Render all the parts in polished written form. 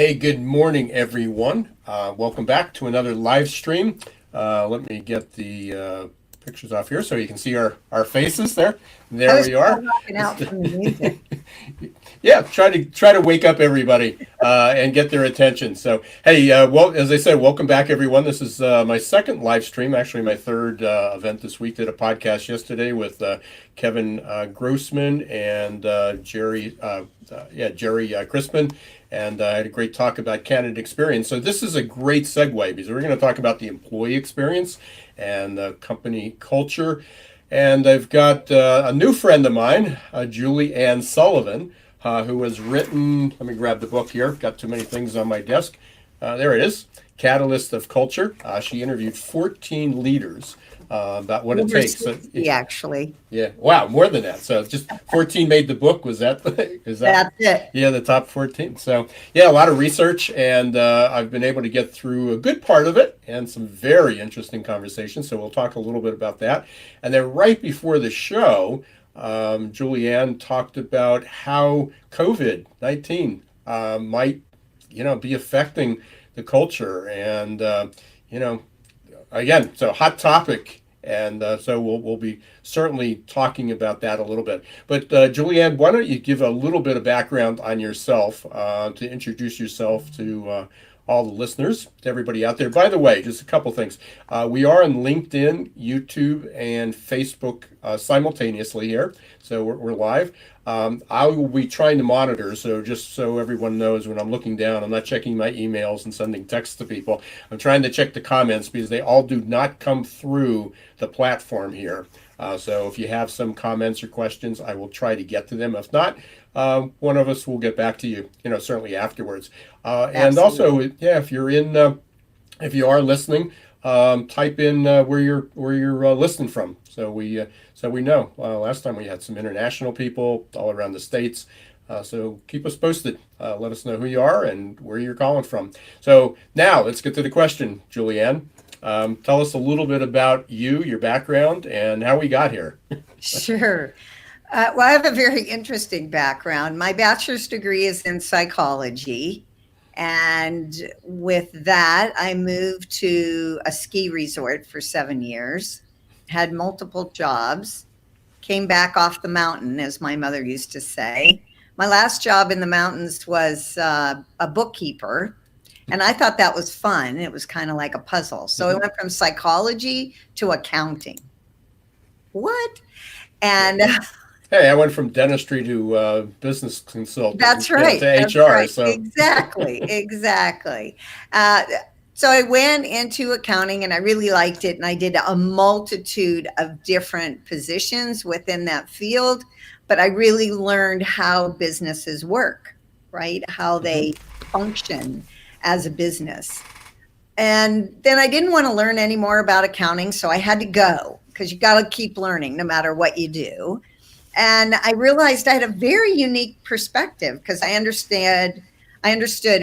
Hey, good morning, everyone. Welcome back to another live stream. Let me get the pictures off here so you can see our faces there. I There was we still are. rocking out from the music. Yeah, try to wake up everybody and get their attention. So, hey, well, as I said, welcome back, everyone. This is my second live stream, actually my third event this week. Did a podcast yesterday with Kevin Grossman and Jerry Crispin, and I had a great talk about candidate experience. So this is a great segue because we're going to talk about the employee experience and company culture. And I've got a new friend of mine, Julie Ann Sullivan, who has written, let me grab the book here, got too many things on my desk. There it is, Catalyst of Culture. She interviewed 14 leaders about what it Over takes. So, 60, actually. yeah, wow, more than that. So just 14 made the book. Was that, is that? That's it. Yeah, the top 14. So yeah, a lot of research, and I've been able to get through a good part of it and some very interesting conversations. So we'll talk a little bit about that. And then right before the show, Julianne talked about how COVID-19 might, be affecting the culture. And, again, so hot topic. And so we'll be certainly talking about that a little bit. But Julianne, why don't you give a little bit of background on yourself to introduce yourself to all the listeners, to everybody out there. By the way, just a couple things. We are on LinkedIn, YouTube, and Facebook simultaneously here. So we're live. I will be trying to monitor, so just so everyone knows, when I'm looking down, I'm not checking my emails and sending texts to people. I'm trying to check the comments because they all do not come through the platform here. So if you have some comments or questions, I will try to get to them. If not, one of us will get back to you, certainly afterwards. And also, yeah, if you are listening, type in where you're listening from, so we know. Last time we had some international people all around the states, so keep us posted. Let us know who you are and where you're calling from. So now let's get to the question, Julianne. Tell us a little bit about you, your background, and how we got here. Sure. Well, I have a very interesting background. My bachelor's degree is in psychology. And with that, I moved to a ski resort for 7 years, had multiple jobs, came back off the mountain, as my mother used to say. My last job in the mountains was a bookkeeper, and I thought that was fun. It was kind of like a puzzle. So I went from psychology to accounting. What? And Hey, I went from dentistry to business consultant. That's right. To That's HR. right. So Exactly. So I went into accounting and I really liked it. And I did a multitude of different positions within that field. But I really learned how businesses work, right? How they function as a business. And then I didn't want to learn any more about accounting. So I had to go, because you got to keep learning no matter what you do. And I realized I had a very unique perspective because I understood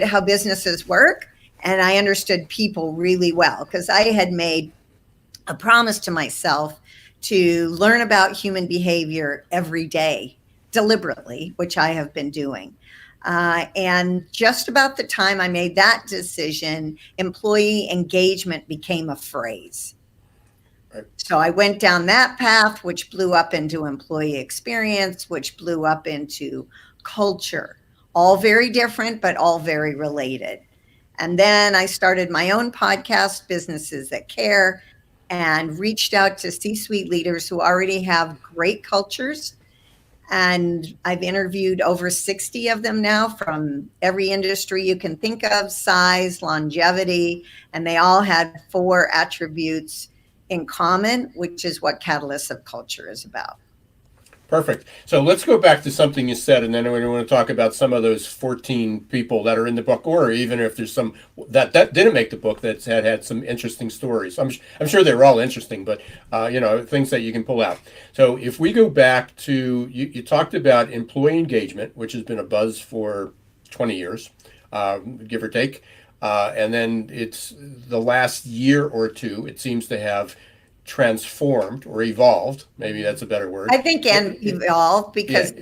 how businesses work, and I understood people really well because I had made a promise to myself to learn about human behavior every day deliberately, which I have been doing. And just about the time I made that decision, employee engagement became a phrase. So I went down that path, which blew up into employee experience, which blew up into culture. All very different, but all very related. And then I started my own podcast, Businesses That Care, and reached out to C-suite leaders who already have great cultures. And I've interviewed over 60 of them now from every industry you can think of, size, longevity, and they all had 4 attributes in common, which is what Catalyst of Culture is about. Perfect. So let's go back to something you said, and then we want to talk about some of those 14 people that are in the book, or even if there's some that didn't make the book that had some interesting stories. I'm sure they were all interesting, but things that you can pull out. So if we go back to you talked about employee engagement, which has been a buzz for 20 years, give or take. And then it's the last year or two, it seems to have transformed or evolved. Maybe that's a better word. I think and evolved because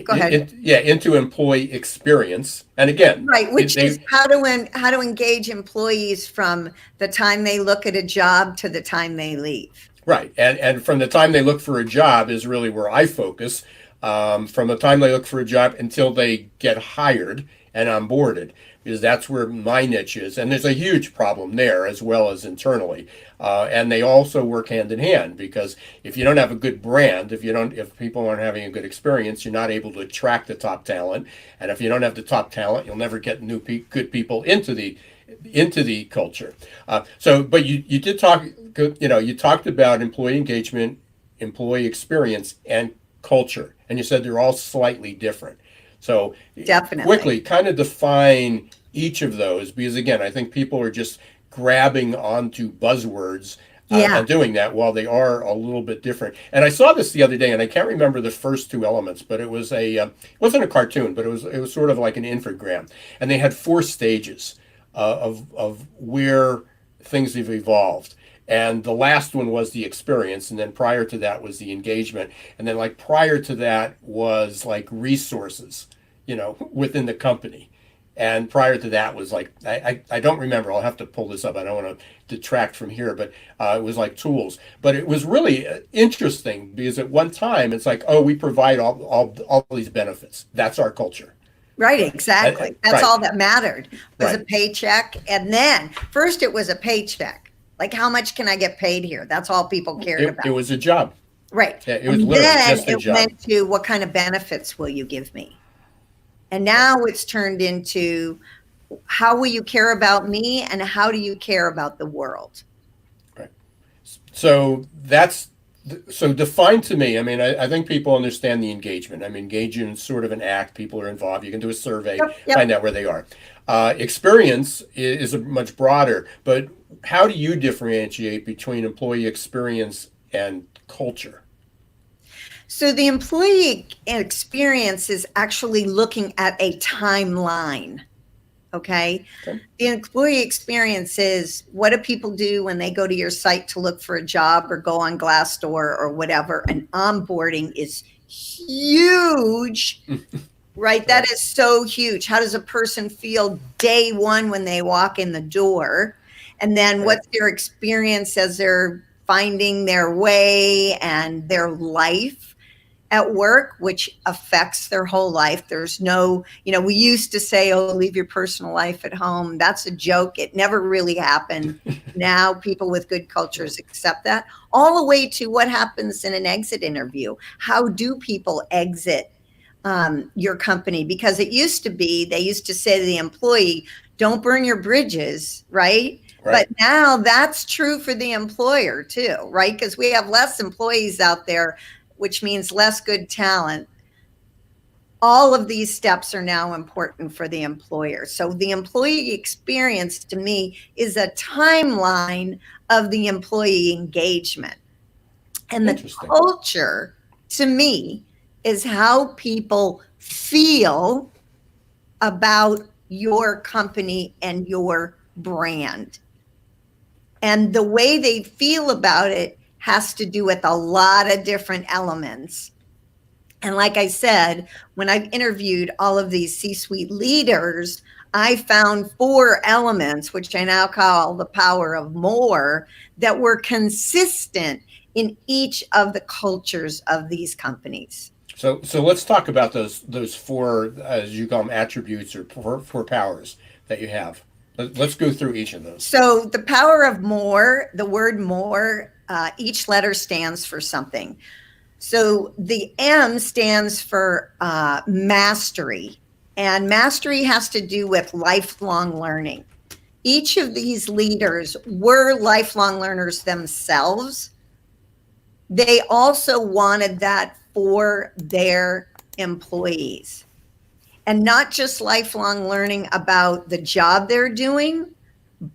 Go ahead. Yeah, into employee experience. And again, Right, which is how to engage employees from the time they look at a job to the time they leave. right. And from the time they look for a job is really where I focus. From the time they look for a job until they get hired and onboarded, because that's where my niche is. And there's a huge problem there as well as internally. And they also work hand in hand, because if you don't have a good brand, if people aren't having a good experience, you're not able to attract the top talent. And if you don't have the top talent, you'll never get good people into the culture. But you did talk, you talked about employee engagement, employee experience, and culture, and you said they're all slightly different. So Definitely. quickly kind of define each of those, because again, I think people are just grabbing onto buzzwords and doing that while they are a little bit different. And I saw this the other day, and I can't remember the first two elements, but it was it wasn't a cartoon, but it was sort of like an infogram, and they had 4 stages of where things have evolved. And the last one was the experience, and then prior to that was the engagement, and then like prior to that was like resources, within the company, and prior to that was like I don't remember. I'll have to pull this up. I don't want to detract from here, but it was like tools. But it was really interesting, because at one time it's like, oh, we provide all these benefits. That's our culture. Right, exactly. That's right. all that mattered was Right. a paycheck. And then first it was a paycheck. Like, how much can I get paid here? That's all people cared about. It was a job. Right. Yeah, it was And literally then just a it job. went to, what kind of benefits will you give me? And now it's turned into, how will you care about me, and how do you care about the world? Right. So define to me. I mean, I think people understand the engagement. I mean, engagement is sort of an act. People are involved. You can do a survey, Yep. find out where they are. Experience is much broader, but how do you differentiate between employee experience and culture? So the employee experience is actually looking at a timeline. Okay. The employee experience is, what do people do when they go to your site to look for a job or go on Glassdoor or whatever? And onboarding is huge, right? That is so huge. How does a person feel day one when they walk in the door? And then what's their experience as they're finding their way and their life at work, which affects their whole life. There's no, we used to say, oh, leave your personal life at home. That's a joke. It never really happened. Now people with good cultures accept that, all the way to what happens in an exit interview. How do people exit your company? Because it used to be, they used to say to the employee, don't burn your bridges, right? But now that's true for the employer too, right? Because we have less employees out there, which means less good talent. All of these steps are now important for the employer. So the employee experience, to me, is a timeline of the employee engagement. And the culture, to me, is how people feel about your company and your brand. And the way they feel about it has to do with a lot of different elements. And like I said, when I've interviewed all of these C-suite leaders, I found 4 elements, which I now call the power of more, that were consistent in each of the cultures of these companies. So let's talk about those 4, as you call them, attributes or 4 powers that you have. Let's go through each of those. So the power of more, the word more, each letter stands for something. So the M stands for mastery, and mastery has to do with lifelong learning. Each of these leaders were lifelong learners themselves. They also wanted that for their employees. And not just lifelong learning about the job they're doing,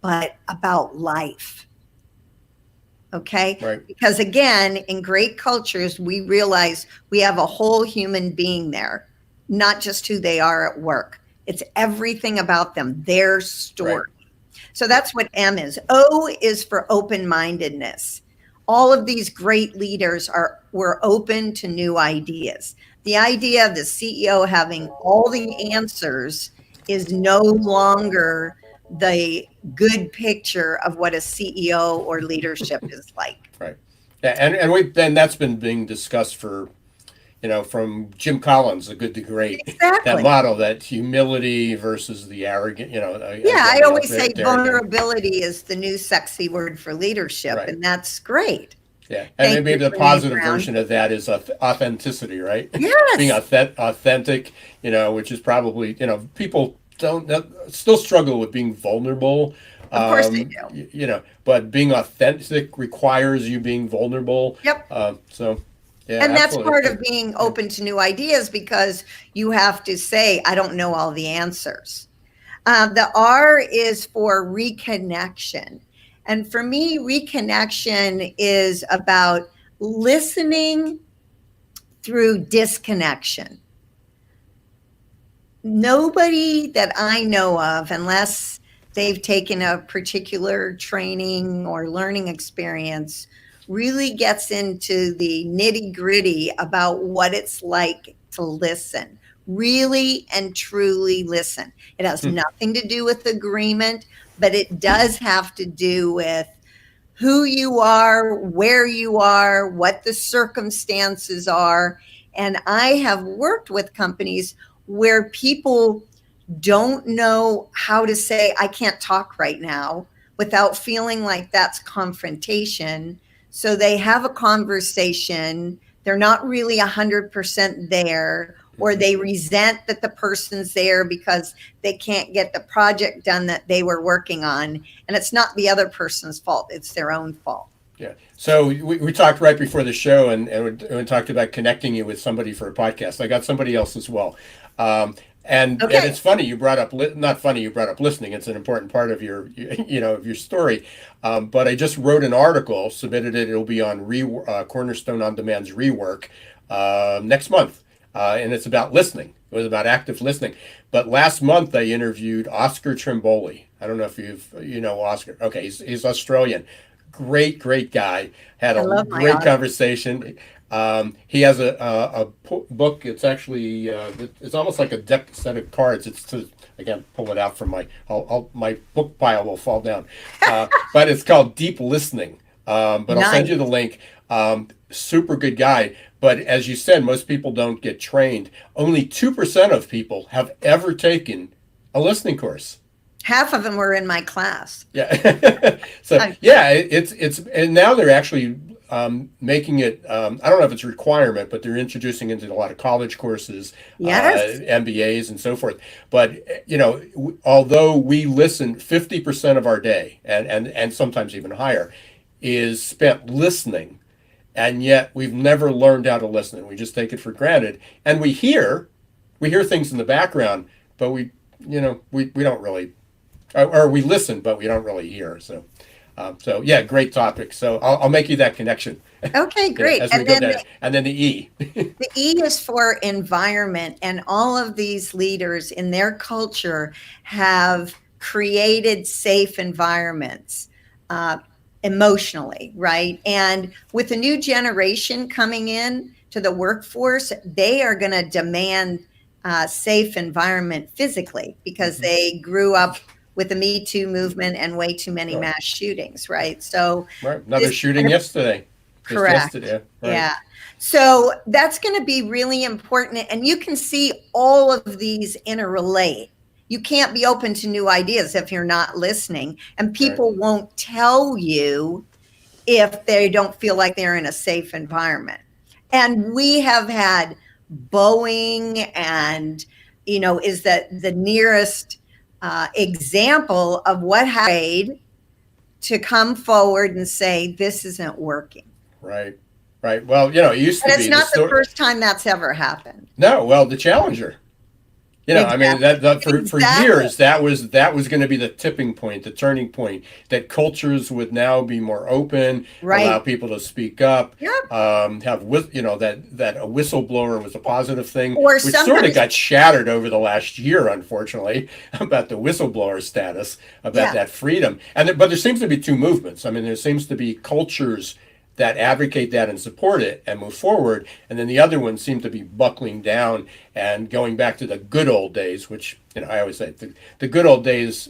but about life. Okay? Right. Because again, in great cultures, we realize we have a whole human being there, not just who they are at work. It's everything about them, their story. Right. So that's what M is. O is for open-mindedness. all of these great leaders were open to new ideas. The idea of the CEO having all the answers is no longer the good picture of what a CEO or leadership is like. Right. Yeah, and that's been being discussed for, from Jim Collins, The Good to Great, that Exactly. model, that humility versus the arrogant, Yeah, I again, always say there again. vulnerability is the new sexy word for leadership, Right. and that's great. Yeah. And Thank maybe you, the Brené positive Brown. version of that is authenticity, right? Being Yes, authentic, which is probably, people don't still struggle with being vulnerable. of course they do. But being authentic requires you being vulnerable. Yep. So, yeah, And that's part absolutely. of being Yeah. open to new ideas because you have to say, I don't know all the answers. The R is for reconnection. And for me, reconnection is about listening through disconnection. Nobody that I know of, unless they've taken a particular training or learning experience, really gets into the nitty gritty about what it's like to listen, really and truly listen. It has Hmm. nothing to do with agreement, but it does have to do with who you are, where you are, what the circumstances are. And I have worked with companies where people don't know how to say, I can't talk right now without feeling like that's confrontation. So they have a conversation. They're not really 100% there, or Hmm. they resent that the person's there because they can't get the project done that they were working on. And it's not the other person's fault, it's their own fault. Yeah. So we talked right before the show, and we talked about connecting you with somebody for a podcast. I got somebody else as well. And Okay. it's funny you brought up not funny you brought up listening. It's an important part of your of your story. But I just wrote an article, submitted it. It'll be on Cornerstone on Demand's rework next month, and it's about listening. It was about active listening. But last month I interviewed Oscar Trimboli. I don't know if you know Oscar. Okay, he's Australian. Great guy. Had I a love my great audience. conversation. He has a book. It's actually it's almost like a deck set of cards. I can't pull it out from my book pile will fall down. But it's called Deep Listening. But I'll send you Nice. the link. Super good guy. But as you said, most people don't get trained. Only 2% of people have ever taken a listening course. Half of them were in my class. Yeah. So I, yeah, it's and now they're actually making it. I don't know if it's a requirement, but they're introducing into a lot of college courses, yes. MBAs, and so forth. But although we listen, 50% of our day, and sometimes even higher, is spent listening, and yet we've never learned how to listen. We just take it for granted, and we hear things in the background, but we don't really or we listen, but we don't really hear. So yeah, great topic. So I'll make you that connection. Okay, great. As we And go then down, and then the E. the E is for environment, and all of these leaders in their culture have created safe environments emotionally, right? And with the new generation coming in to the workforce, they are going to demand a safe environment physically because Mhm. they grew up with the Me Too movement and way too many Right, mass shootings, right? So right. this Another is shooting going to yesterday, just correct. yesterday. Right, Yeah. So that's going to be really important. And you can see all of these interrelate. You can't be open to new ideas if you're not listening. And right. people won't tell you if they don't feel like they're in a safe environment. And we have had Boeing and, is that the nearest example of what happened to come forward and say, this isn't working. Right, right. Well, it used And to it's be the not the story. first time that's ever happened. No, well, the Challenger. I mean Exactly. that for Exactly. years that was going to be the tipping point, the turning point. That cultures would now be more open, allow Right. people to speak up, Yep. that a whistleblower was a positive thing, Or which sort of sometimes, got shattered over the last year, unfortunately, about the whistleblower status, about yeah, that freedom. But there seems to be two movements. I mean, there seems to be cultures that advocate that and support it and move forward, and then the other ones seem to be buckling down and going back to the good old days, which I always say the good old days.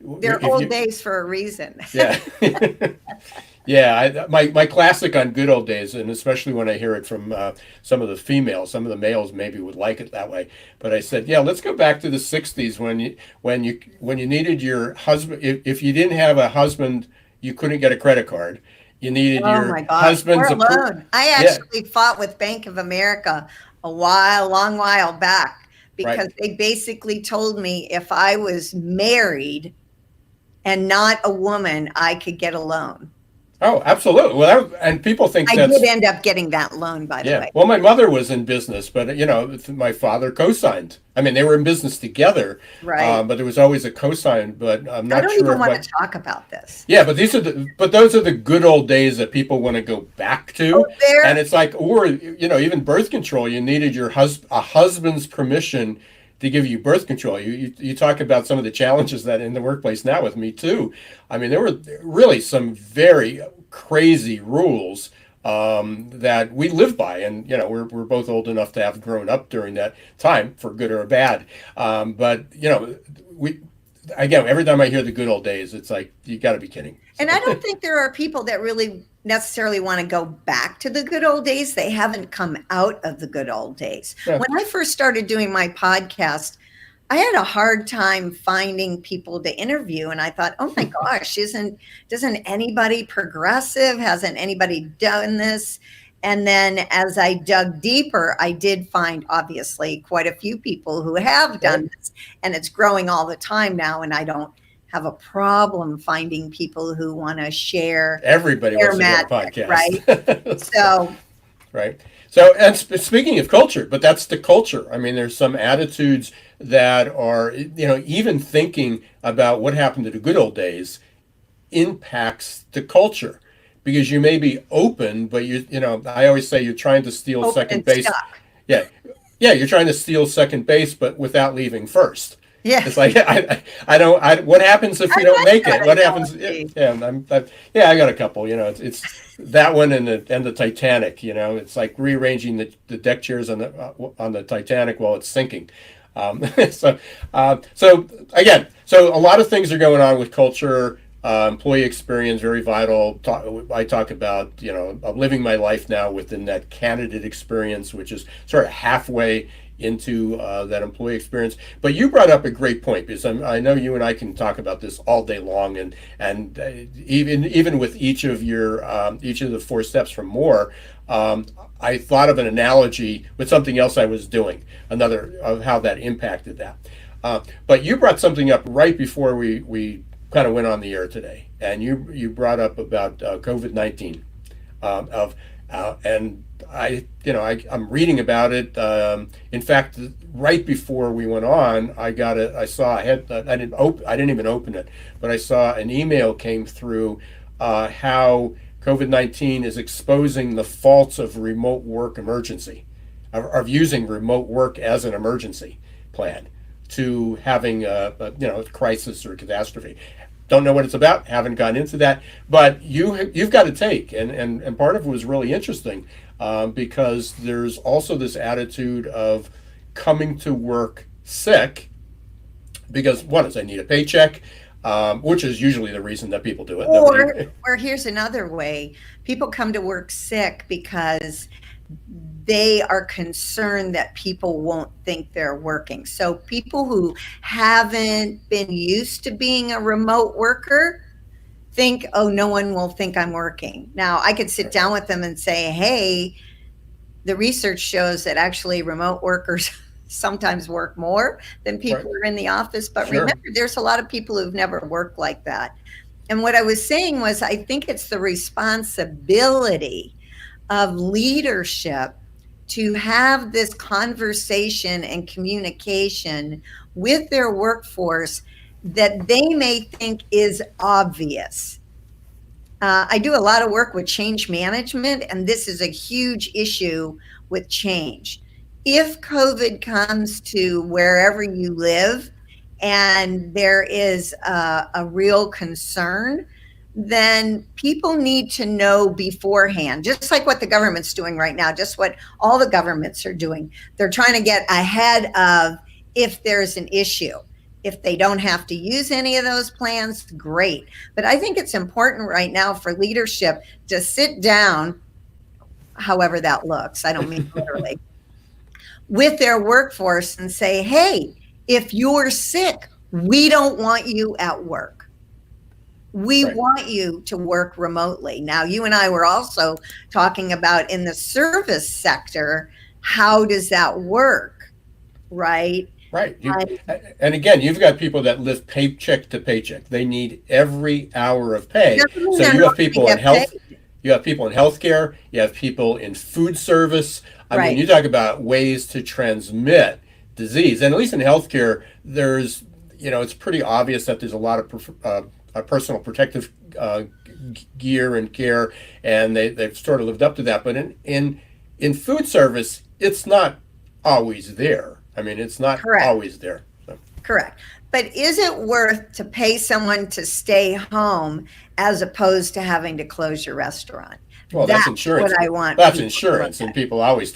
They're old days for a reason. Yeah. Yeah, my classic on good old days, and especially when I hear it from some of the females, some of the males maybe would like it that way. But I said, yeah, let's go back to the '60s when you needed your husband. If you didn't have a husband, you couldn't get a credit card. You needed Oh your my gosh, husband's we're alone. I Yeah, actually fought with Bank of America long while back right. because they basically told me if I was married and not a woman, I could get a loan. Oh, absolutely. Well, and people think I that's did end up getting that loan, by the yeah. way. Well, my mother was in business, but my father co-signed. I mean, they were in business together, Right. but there was always a co-sign. But I'm I not don't sure even if want to talk about this. yeah, but those are the good old days that people want to go back Oh, to, and it's like, or even birth control. You needed a husband's permission to give you birth control. You talk about some of the challenges that in the workplace now with Me Too. I mean, there were really some very crazy rules that we live by, and we're both old enough to have grown up during that time, for good or bad. But we again, every time I hear the good old days, it's like, you got to be kidding. And I don't think there are people that really necessarily want to go back to the good old days. They haven't come out of the good old days. Yeah. When I first started doing my podcast, I had a hard time finding people to interview. And I thought, oh my gosh, doesn't anybody progressive? Hasn't anybody done this? And then as I dug deeper, I did find obviously quite a few people who have done this, and it's growing all the time now. And I don't have a problem finding people who want to share Everybody their wants to do a magic, podcast, right? So right. So, and speaking of culture, but that's the culture. I mean, there's some attitudes that are, even thinking about what happened to the good old days impacts the culture, because you may be open, but I always say you're trying to steal open second and base. stuck. Yeah. Yeah. You're trying to steal second base, but without leaving first. Yeah. It's like, what happens if you I don't like make that it? What happens? analogy. Yeah, I got a couple, it's that one and the Titanic, it's like rearranging the deck chairs on the Titanic while it's sinking. So again, a lot of things are going on with culture. Employee experience, very vital. I talk about, I'm living my life now within that candidate experience, which is sort of halfway into that employee experience. But you brought up a great point, because I know you and I can talk about this all day long, and even with each of the 4 steps from more. I thought of an analogy with something else I was doing, another of how that impacted that. But you brought something up right before we kind of went on the air today, and you brought up about COVID-19, and I'm reading about it. In fact, right before we went on, I didn't even open it, but I saw an email came through how COVID-19 is exposing the faults of remote work emergency, of using remote work as an emergency plan to having a crisis or catastrophe. Don't know what it's about, haven't gone into that, but you've got a take, and part of it was really interesting, because there's also this attitude of coming to work sick because one is I need a paycheck, which is usually the reason that people do it. Or here's another way: people come to work sick because they are concerned that people won't think they're working. So people who haven't been used to being a remote worker think, oh, no one will think I'm working. Now, I could sit down with them and say, hey, the research shows that actually remote workers sometimes work more than people who are in the office. But remember, there's a lot of people who've never worked like that. And what I was saying was, I think it's the responsibility of leadership to have this conversation and communication with their workforce that they may think is obvious. I do a lot of work with change management, and this is a huge issue with change. If COVID comes to wherever you live and there is a real concern, then people need to know beforehand, just like what the government's doing right now, just what all the governments are doing. They're trying to get ahead of if there's an issue. If they don't have to use any of those plans, great. But I think it's important right now for leadership to sit down, however that looks, I don't mean literally, with their workforce and say, hey, if you're sick, we don't want you at work. We Right. want you to work remotely. Now, you and I were also talking about in the service sector, how does that work? Right? Right. I, And again, you've got people that live paycheck to paycheck. They need every hour of pay. doesn't mean So they're you not have going to people in get paid. health, you have people in healthcare, you have people in food service. I mean, Right. you talk about ways to transmit disease. And at least in healthcare, there's, it's pretty obvious that there's a lot of personal protective gear and care, and they've sort of lived up to that. But in food service, it's not always there. I mean, it's not Correct. always there. So, Correct. But is it worth to pay someone to stay home as opposed to having to close your restaurant? well, that's That's insurance. what I want That's people to insurance, look and at. people always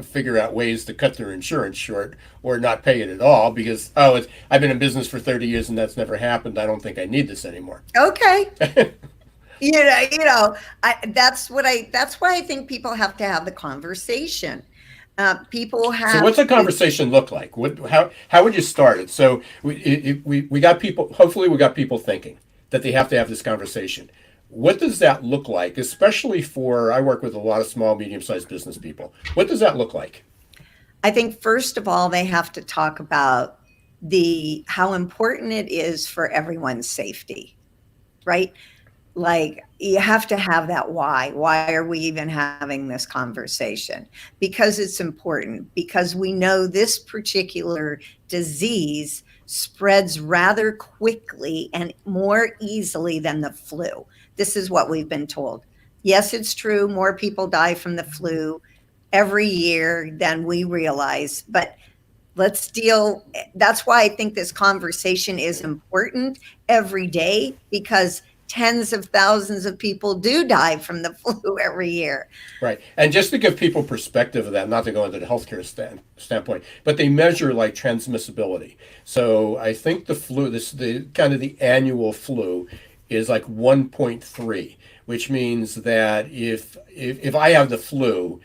figure out ways to cut their insurance short or not pay it at all because I've been in business for 30 years and that's never happened. I don't think I need this anymore. Okay. That's why I think people have to have the conversation. People So have what's a conversation look like? How would you start it? So we got people. Hopefully, we got people thinking that they have to have this conversation. What does that look like? Especially I work with a lot of small, medium-sized business people. What does that look like? I think first of all, they have to talk about how important it is for everyone's safety, right? Like you have to have that why. Why are we even having this conversation? Because it's important, because we know this particular disease spreads rather quickly and more easily than the flu. This is what we've been told. Yes, it's true. More people die from the flu every year than we realize, but that's why I think this conversation is important every day, because tens of thousands of people do die from the flu every year. Right. And just to give people perspective of that, not to go into the healthcare standpoint, but they measure like transmissibility. So I think the flu, the kind of the annual flu is like 1.3, which means that if I have the flu,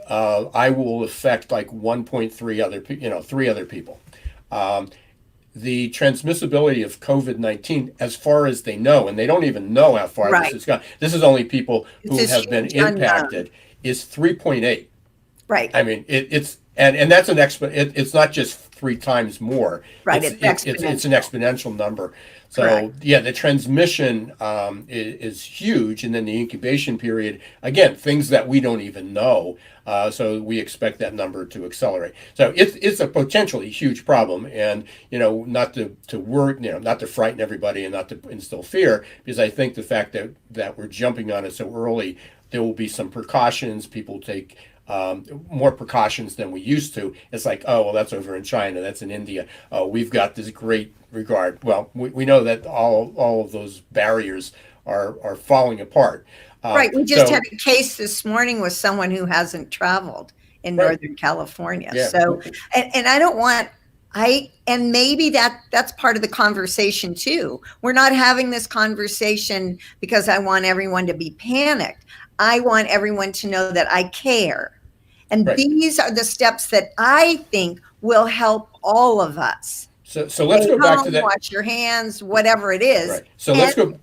I will affect like 1.3 three other people. Um, the transmissibility of COVID-19, as far as they know, and they don't even know how far Right. this has gone. This is only people who This is have been huge unknown. impacted. Is 3.8. Right. I mean, it's and that's an it's not just three times more. Right. It's an exponential number. So Correct. yeah, the transmission is huge, and then the incubation period, again, things that we don't even know. So we expect that number to accelerate. So it's a potentially huge problem, and not to worry, not to frighten everybody and not to instill fear, because I think the fact that we're jumping on it so early, there will be some precautions. People take more precautions than we used to. It's like, oh, well, that's over in China, that's in India. Oh, we've got this great regard. Well, we know that all of those barriers are falling apart. Right. We just So had a case this morning with someone who hasn't traveled in right, Northern California. yeah, So, and I don't want, and maybe that's part of the conversation too. We're not having this conversation because I want everyone to be panicked. I want everyone to know that I care. And right. these are the steps that I think will help all of us. So let's Stay go back to home, that. wash your hands, whatever it is. Right. So let's And go.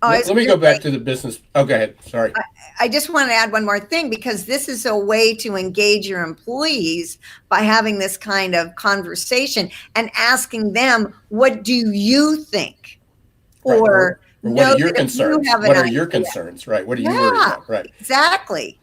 I Let was me gonna go back say, to the business. Oh, go ahead. Sorry. I just want to add one more thing, because this is a way to engage your employees by having this kind of conversation and asking them, what do you think? Right. Or Or what know are your that if you concerns? have an What are your idea. concerns? Right. What are you worried Yeah, about? Right. exactly.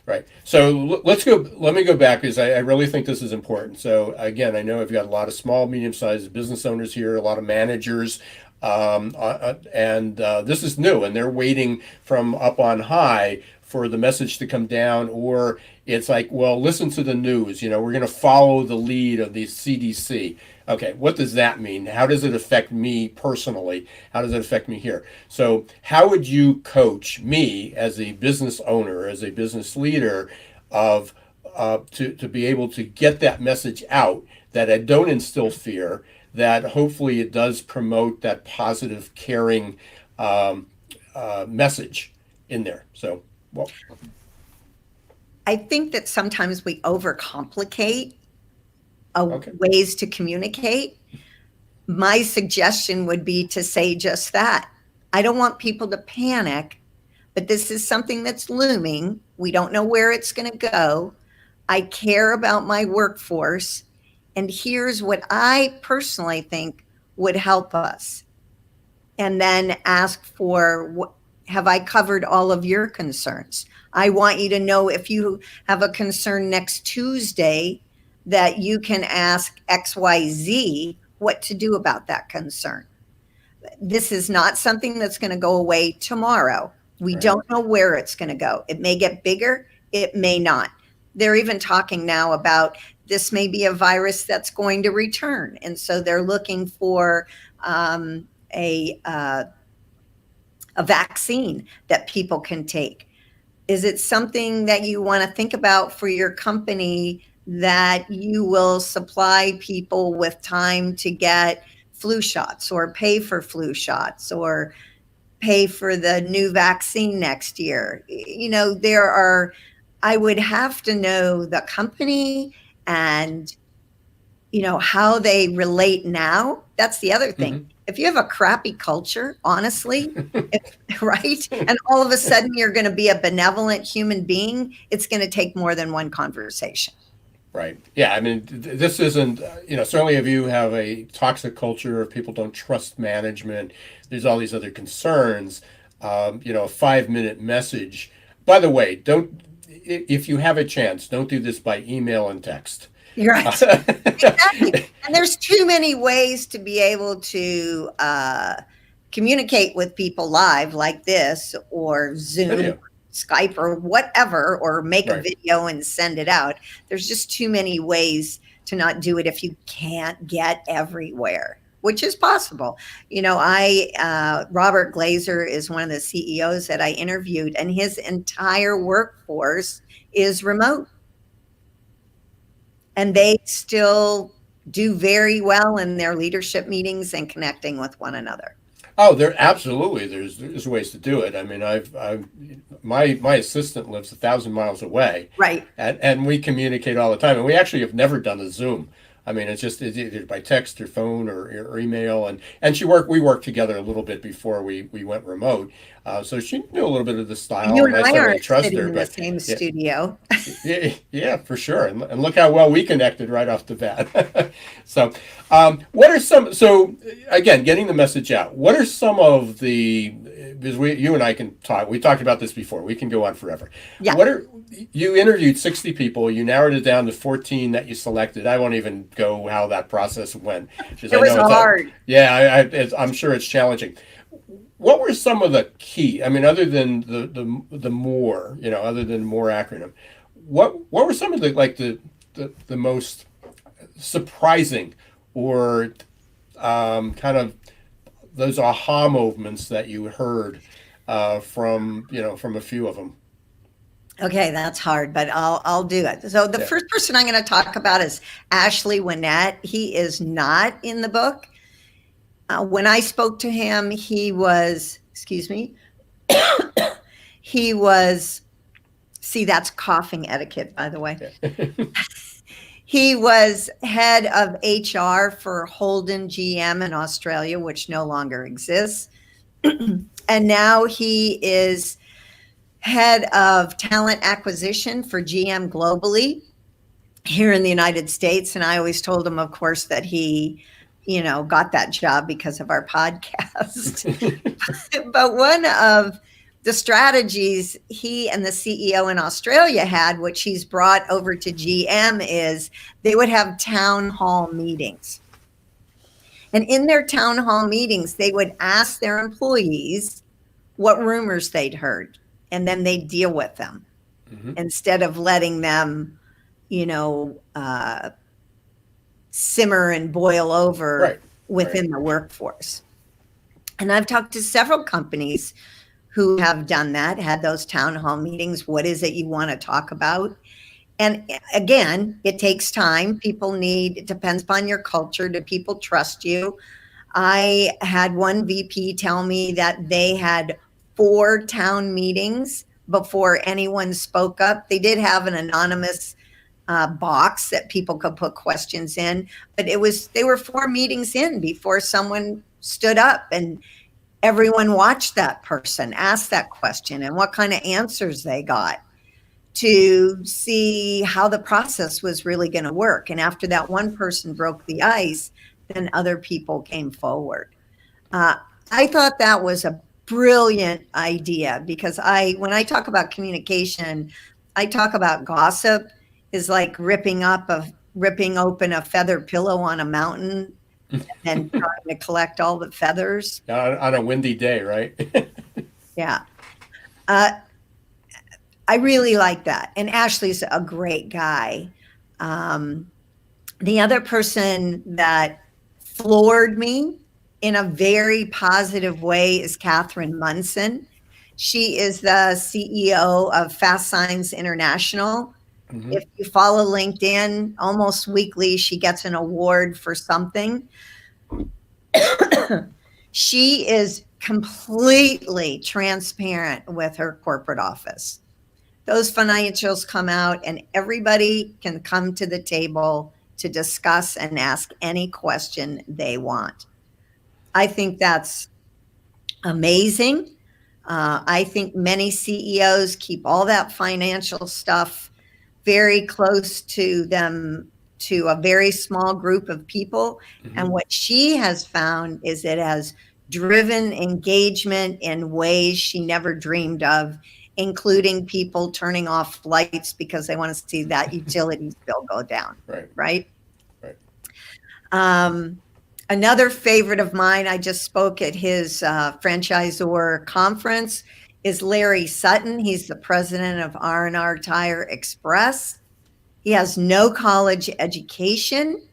Right. So let's go. Let me go back, because I really think this is important. So again, I know I've got a lot of small, medium-sized business owners here, a lot of managers, and this is new, and they're waiting from up on high for the message to come down, or it's like, well, listen to the news. We're going to follow the lead of the CDC. Okay, what does that mean? How does it affect me personally? How does it affect me here? So, how would you coach me as a business owner, as a business leader, of to be able to get that message out, that I don't instill fear, that hopefully it does promote that positive, caring um, message in there. So, well, I think that sometimes we overcomplicate okay. ways to communicate. My suggestion would be to say just that. I don't want people to panic, but this is something that's looming. We don't know where it's going to go. I care about my workforce. And here's what I personally think would help us. And then ask for, have I covered all of your concerns? I want you to know if you have a concern next Tuesday that you can ask XYZ what to do about that concern. This is not something that's going to go away tomorrow. We Right. don't know where it's going to go. It may get bigger, it may not. They're even talking now about this may be a virus that's going to return. And so they're looking for a vaccine that people can take. Is it something that you want to think about for your company, that you will supply people with time to get flu shots or pay for flu shots or pay for the new vaccine next year? You know, I would have to know the company and, you know, how they relate now. That's the other thing. Mm-hmm. If you have a crappy culture, honestly, right? And all of a sudden you're going to be a benevolent human being, it's going to take more than one conversation. Right. Yeah. I mean, this isn't, certainly if you have a toxic culture, if people don't trust management, there's all these other concerns. A 5-minute message. By the way, if you have a chance, don't do this by email and text. You're right. Exactly. And there's too many ways to be able to communicate with people live like this, or Zoom, Video. Skype, or whatever, or make a Right. video and send it out. There's just too many ways to not do it if you can't get everywhere, which is possible. You know, Robert Glazer is one of the CEOs that I interviewed, and his entire workforce is remote. And they still do very well in their leadership meetings and connecting with one another. Oh, there's ways to do it. I mean, my assistant lives 1,000 miles away, Right. and we communicate all the time, and we actually have never done a Zoom. I mean, it's either by text or phone or email, and we worked together a little bit before we went remote, so she knew a little bit of the style, You and and I I certainly aren't trust sitting her. in the But same yeah, studio. yeah, for sure, and look how well we connected right off the bat. So, what are some? So again, getting the message out. What are some of the? Because you and I can talk. We talked about this before. We can go on forever. Yeah. You interviewed 60 people. You narrowed it down to 14 that you selected. I won't even go how that process went. It was hard. I'm sure it's challenging. What were some of the key? I mean, other than the more, other than more acronym, what were some of the most surprising or kind of those aha moments that you heard from a few of them? Okay, that's hard, but I'll do it. So the Yeah. first person I'm going to talk about is Ashley Winnett. He is not in the book. When I spoke to him, he was, excuse me, he was, see, that's coughing etiquette, by the way. Yeah. He was head of HR for Holden GM in Australia, which no longer exists. And now he is head of talent acquisition for GM globally here in the United States. And I always told him, of course, that he, got that job because of our podcast. But one of the strategies he and the CEO in Australia had, which he's brought over to GM, is they would have town hall meetings. And in their town hall meetings, they would ask their employees what rumors they'd heard, and then they'd deal with them instead of letting them, simmer and boil over Right. Right. within the workforce. And I've talked to several companies who have done that, had those town hall meetings. What is it you want to talk about? And again, it takes time. People need, it depends upon your culture. Do people trust you? I had one VP tell me that they had 4 town meetings before anyone spoke up. They did have an anonymous box that people could put questions in, but they were 4 meetings in before someone stood up, and everyone watched that person ask that question and what kind of answers they got to see how the process was really going to work. And after that one person broke the ice, then other people came forward. Uh, I thought that was a brilliant idea because when I talk about communication, I talk about gossip is like ripping open a feather pillow on a mountain and trying to collect all the feathers. On a windy day, right? Yeah. Uh, I really like that. And Ashley's a great guy. The other person that floored me in a very positive way is Catherine Munson. She is the CEO of Fast Signs International. Hmm. If you follow LinkedIn, almost weekly, she gets an award for something. She is completely transparent with her corporate office. Those financials come out, and everybody can come to the table to discuss and ask any question they want. I think that's amazing. I think many CEOs keep all that financial stuff very close to them, to a very small group of people. And Hmm. what she has found is it has driven engagement in ways she never dreamed of, including people turning off lights because they want to see that utilities bill go down, Right. right? Right. Um, Another favorite of mine, I just spoke at his franchisor conference, is Larry Sutton. He's the president of R&R Tire Express. He has no college education,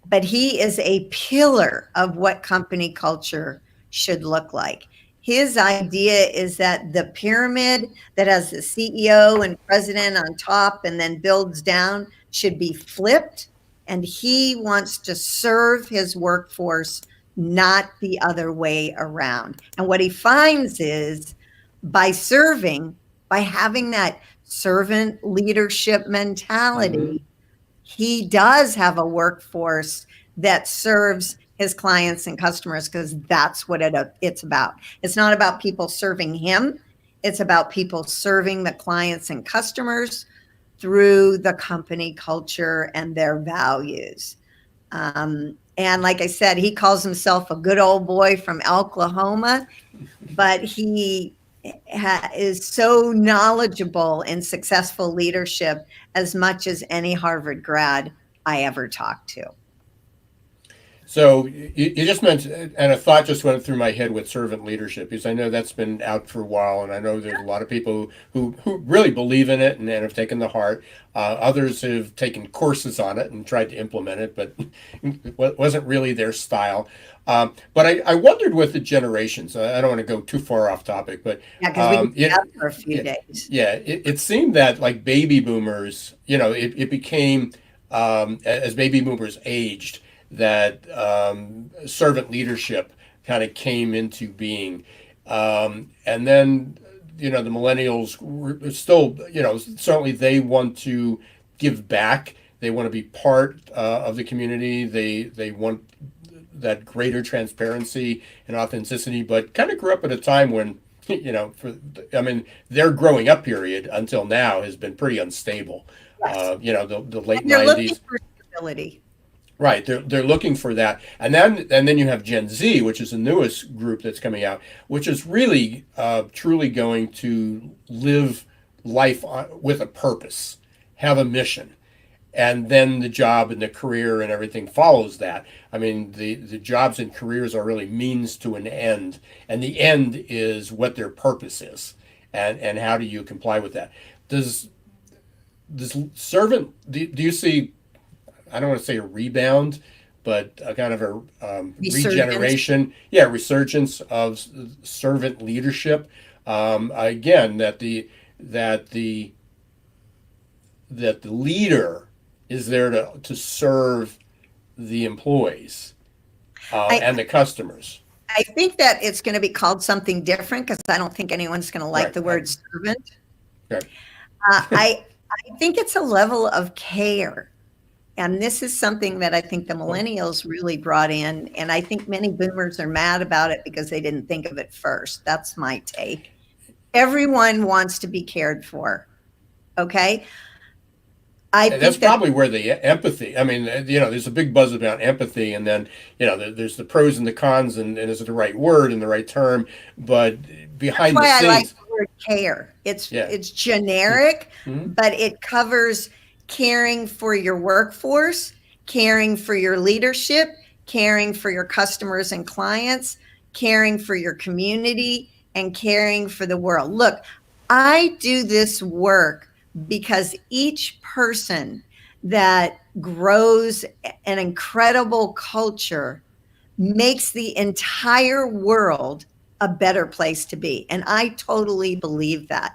but he is a pillar of what company culture should look like. His idea is that the pyramid that has the CEO and president on top and then builds down should be flipped. And he wants to serve his workforce, not the other way around. And what he finds is by serving, by having that servant leadership Hmm. mentality, he does have a workforce that serves his clients and customers because that's what it's about. It's not about people serving him. It's about people serving the clients and customers through the company culture and their values. And like I said, he calls himself a good old boy from Oklahoma, but he is so knowledgeable in successful leadership as much as any Harvard grad I ever talked to. So you just mentioned, and a thought just went through my head with servant leadership, because I know that's been out for a while, and I know there's a lot of people who really believe in it and have taken the heart. Others have taken courses on it and tried to implement it, but it wasn't really their style. But I wondered with the generations. I don't want to go too far off topic, but Yeah, because we could do it, that for a few it days. yeah, it seemed that like baby boomers, it became as baby boomers aged that servant leadership kind of came into being. And then, the millennials were still, certainly they want to give back. They want to be part of the community. They want that greater transparency and authenticity, but kind of grew up at a time when, I mean, their growing up period until now has been pretty unstable. Yes. The late And they're looking 90s. for stability. Right, they're looking for that, and then you have Gen Z, which is the newest group that's coming out, which is really truly going to live life with a purpose, have a mission, and then the job and the career and everything follows that. I mean, the jobs and careers are really means to an end, and the end is what their purpose is, and how do you comply with that? Does servant do you see I don't want to say a rebound, but a kind of a Resurgence. regeneration, yeah, resurgence of servant leadership. Again, that the that the leader is there to serve the employees I, and the customers. I think that it's going to be called something different because I don't think anyone's going to like Right. the word servant. Right. I think it's a level of care. And this is something that I think the Well, millennials really brought in. And I think many boomers are mad about it because they didn't think of it first. That's my take. Everyone wants to be cared for. Okay. I and that's think that probably where the empathy. I mean, there's a big buzz about empathy, and then there's the pros and the cons, and is it the right word and the right term? But that's behind the why I like scenes, the word care. yeah. It's generic, Mhm. but it covers caring for your workforce, caring for your leadership, caring for your customers and clients, caring for your community, and caring for the world. Look, I do this work because each person that grows an incredible culture makes the entire world a better place to be. And I totally believe that.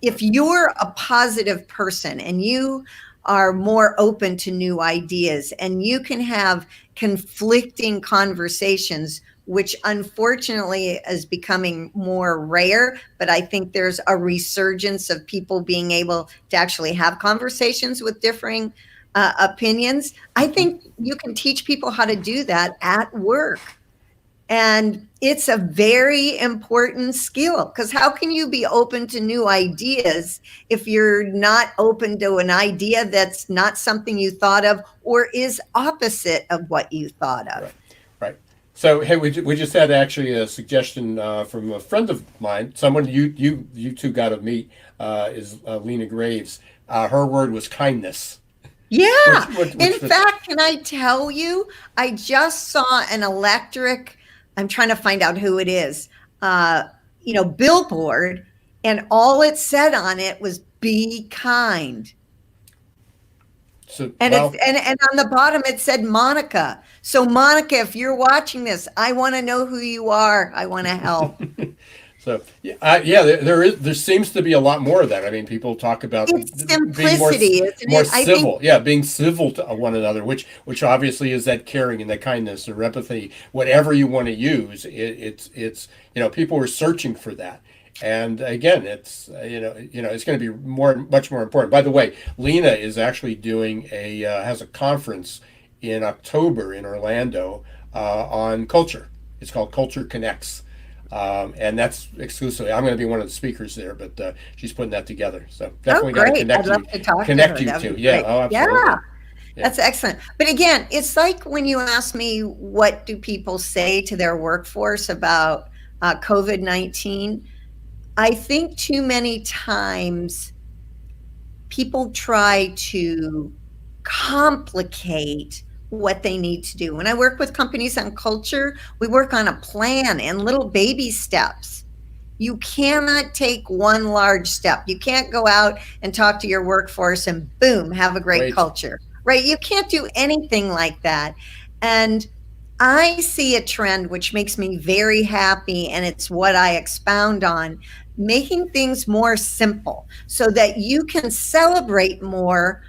If you're a positive person and you are more open to new ideas and you can have conflicting conversations, which unfortunately is becoming more rare, but I think there's a resurgence of people being able to actually have conversations with differing opinions. I think you can teach people how to do that at work. And it's a very important skill because how can you be open to new ideas if you're not open to an idea that's not something you thought of or is opposite of what you thought of? Right, right. So hey, we just had actually a suggestion from a friend of mine, someone you two got to meet, is Lena Graves. Her word was kindness. Yeah. In Which fact, can I tell you, I just saw an electric, I'm trying to find out who it is, billboard, and all it said on it was be kind. so And it's well, and on the bottom it said Monica. So Monica, if you're watching this, I want to know who you are. I want to help. so yeah, there seems to be a lot more of that. I mean, people talk about It's being more simplicity, isn't more it? I think civil, yeah, being civil to one another, which obviously is that caring and that kindness or empathy, whatever you want to use. It's people are searching for that. And again, it's it's going to be much more important. By the way, Lena is actually doing has a conference in October in Orlando on culture. It's called Culture Connects, and that's exclusively. I'm going to be one of the speakers there, but she's putting that together. So oh definitely got to great. I'd love to talk to connect her. you That'd to. be Yeah. great. Oh, absolutely. Yeah. Yeah. That's excellent. But again, it's like when you ask me, what do people say to their workforce about COVID-19? I think too many times people try to complicate what they need to do. When I work with companies on culture, we work on a plan and little baby steps. You cannot take one large step. You can't go out and talk to your workforce and boom, have a great Great. culture, right? You can't do anything like that. And I see a trend which makes me very happy, and it's what I expound on, making things more simple so that you can celebrate more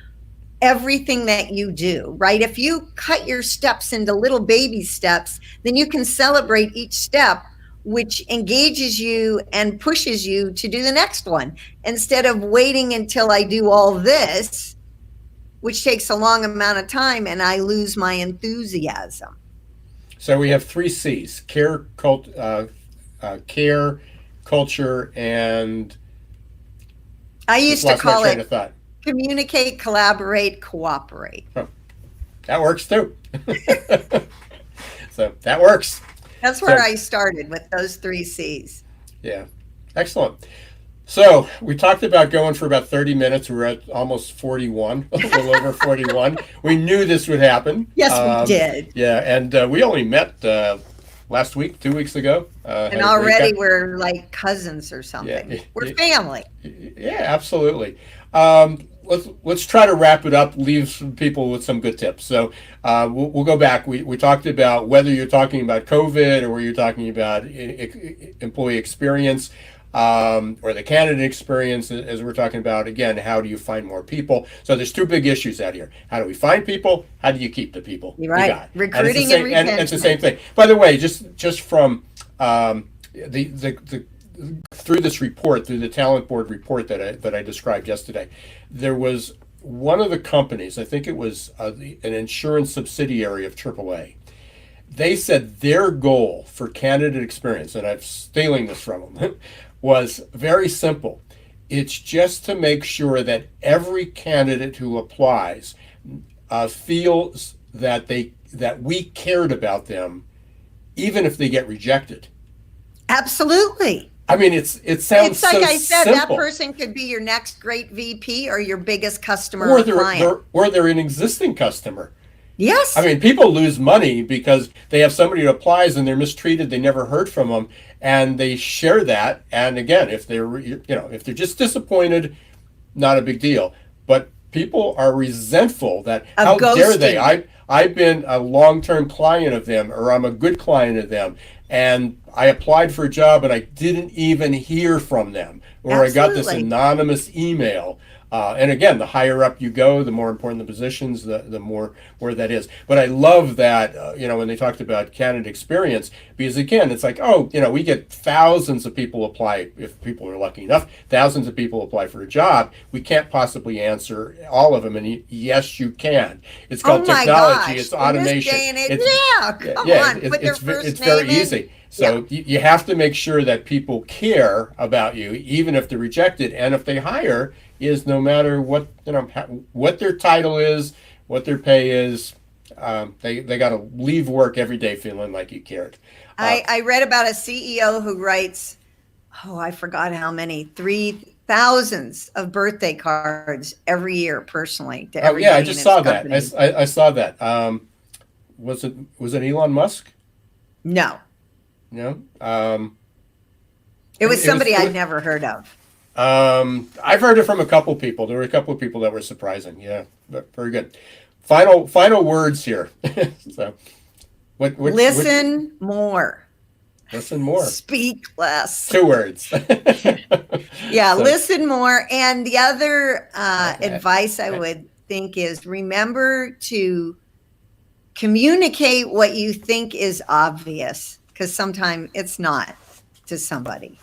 everything that you do, right? If you cut your steps into little baby steps, then you can celebrate each step, which engages you and pushes you to do the next one instead of waiting until I do all this, which takes a long amount of time and I lose my enthusiasm. So we have three C's: care, culture, and I just used to lost my call train it of thought. communicate, collaborate, cooperate. Oh, that works too. So that works. That's where So I started with those three C's. yeah, excellent. So we talked about going for about 30 minutes. We're at almost 41, a little over 41. We knew this would happen. Yes, we did. Yeah, and we only met last week, 2 weeks ago. Had And a great already time. we're like cousins or Yeah, something. We're family. yeah, absolutely. let's try to wrap it up. Leave some people with some good tips. So we'll go back. We talked about whether you're talking about COVID or you're talking about employee experience. Or the candidate experience, as we're talking about, again, how do you find more people? So there's two big issues out here. How do we find people? How do you keep the people You're right. you got? Recruiting and retention. And it's the same thing. By the way, just from the through this report, through the talent board report that I described yesterday, there was one of the companies, I think it was an insurance subsidiary of AAA. They said their goal for candidate experience, and I'm stealing this from them, was very simple. It's just to make sure that every candidate who applies feels that we cared about them, even if they get rejected. Absolutely. I mean, it sounds it's like so I said, simple. that person could be your next great VP or your biggest customer or or client. or they're an existing customer. Yes. I mean, people lose money because they have somebody who applies and they're mistreated. They never heard from them, and they share that. And again, if if they're just disappointed, not a big deal. But people are resentful that how dare they? I've been a long-term client of them, or I'm a good client of them, and I applied for a job and I didn't even hear from them, or Absolutely. I got this anonymous email. And again, the higher up you go, the more important the positions, the more where that is. But I love that, when they talked about candidate experience, because again, it's like, we get thousands of people apply, if people are lucky enough, thousands of people apply for a job. We can't possibly answer all of them. And yes, you can. It's called technology. Gosh. It's automation. In this day and age, it's very easy. So you have to make sure that people care about you, even if they're rejected, and if they hire, is no matter what what their title is, what their pay is, they got to leave work every day feeling like you cared. I read about a CEO who writes, I forgot how many, 3,000 of birthday cards every year personally to everybody. I just saw that. I saw that. Was it Elon Musk? No. No. It was somebody I'd never heard of. I've heard it from a couple people. There were a couple of people that were surprising. Yeah, very good. Final words here. So, listen more. Listen more. Speak less. 2 words. Yeah, listen more. And the other advice I would think is remember to communicate what you think is obvious, because sometimes it's not to somebody.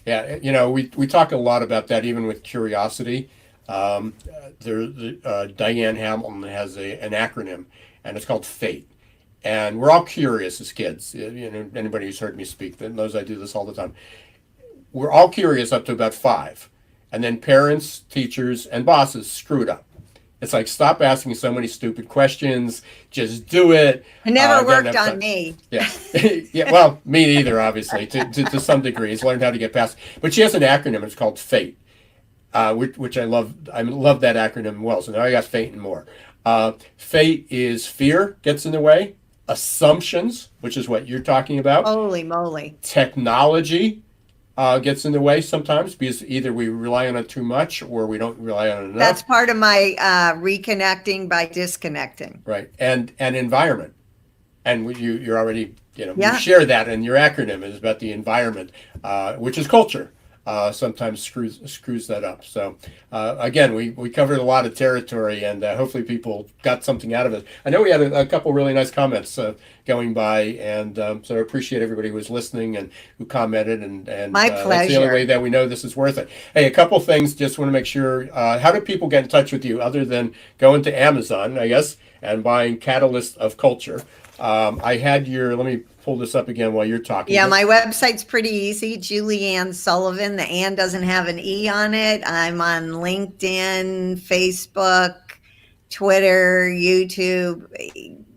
Yeah, we talk a lot about that, even with curiosity. Diane Hamilton has an acronym, and it's called FATE. And we're all curious as kids. Anybody who's heard me speak that knows I do this all the time. We're all curious up to about 5. And then parents, teachers, and bosses screw it up. It's like, stop asking so many stupid questions. Just do it. It never worked on me. Yeah. Yeah. Well, me neither, obviously, to some degree. He's learned how to get past. But she has an acronym. It's called FATE, which I love. I love that acronym well. So now I got FATE and more. FATE is fear gets in the way. Assumptions, which is what you're talking about. Holy moly. Technology gets in the way sometimes because either we rely on it too much or we don't rely on it enough. That's part of my reconnecting by disconnecting. Right. And environment. And you're already, you share that in your acronym is about the environment, which is culture. Sometimes screws that up. So again, we covered a lot of territory, and hopefully people got something out of it. I know we had a couple really nice comments going by, and so I appreciate everybody who was listening and who commented. And my pleasure. That's the only way that we know this is worth it. Hey, a couple things. Just want to make sure. How do people get in touch with you other than going to Amazon, I guess, and buying Catalyst of Culture? I had let me pull this up again while you're talking. Yeah, my website's pretty easy. Ann Sullivan. The Ann doesn't have an E on it. I'm on LinkedIn, Facebook, Twitter, YouTube.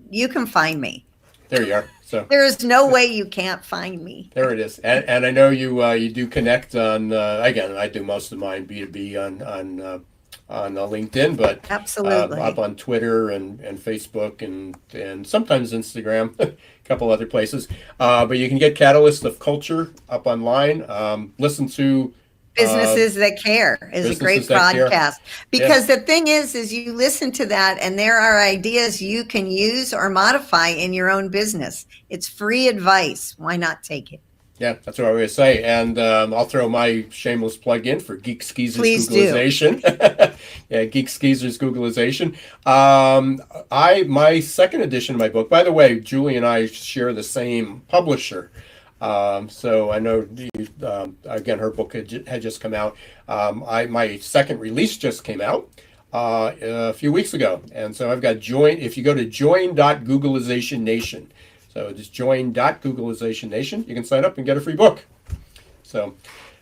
You can find me. There you are. So there is no way you can't find me. There it is. And I know you do connect on, again, I do most of mine B2B on LinkedIn, but absolutely up on Twitter and Facebook and sometimes Instagram, a couple other places. But you can get Catalyst of Culture up online. Listen to Businesses That Care is a great Businesses That Care. podcast, because the thing is you listen to that and there are ideas you can use or modify in your own business. It's free advice. Why not take it? Yeah, that's what I always say. And I'll throw my shameless plug in for Geek Skeezers Please Googleization. Yeah, Geek Skeezers Googleization. My second edition of my book, by the way, Julie and I share the same publisher. So I know, again, her book had just come out. My second release just came out a few weeks ago. And so I've got if you go to join.googleization nation, so just join.googleization nation, you can sign up and get a free book. So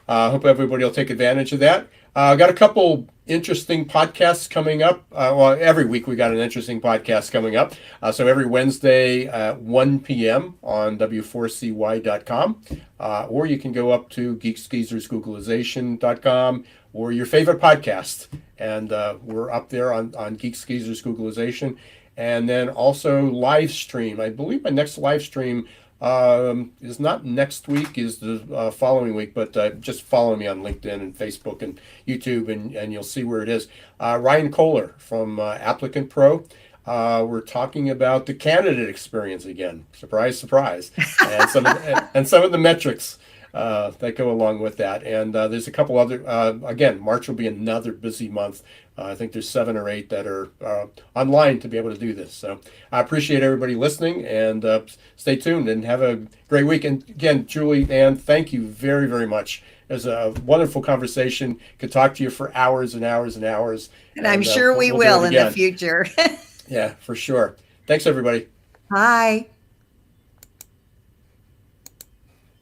I hope everybody will take advantage of that. Got a couple interesting podcasts coming up. Well, every week we got an interesting podcast coming up. So every Wednesday at 1 p.m. on w4cy.com. Or you can go up to geekskeezersgoogleization.com or your favorite podcast. And we're up there on Geek Skeezers Googleization. And then also live stream. I believe my next live stream is not next week, is the following week, but just follow me on LinkedIn and Facebook and YouTube, and you'll see where it is. Ryan Kohler from Applicant Pro. We're talking about the candidate experience again. Surprise, surprise. And some of the metrics that go along with that. And there's a couple other, again, March will be another busy month. I think there's 7 or 8 that are online to be able to do this. So I appreciate everybody listening, and stay tuned and have a great week. And again, Julie, Ann, thank you very, very much. It was a wonderful conversation. Could talk to you for hours and hours and hours. And I'm sure we will in the future. Yeah, for sure. Thanks, everybody. Bye.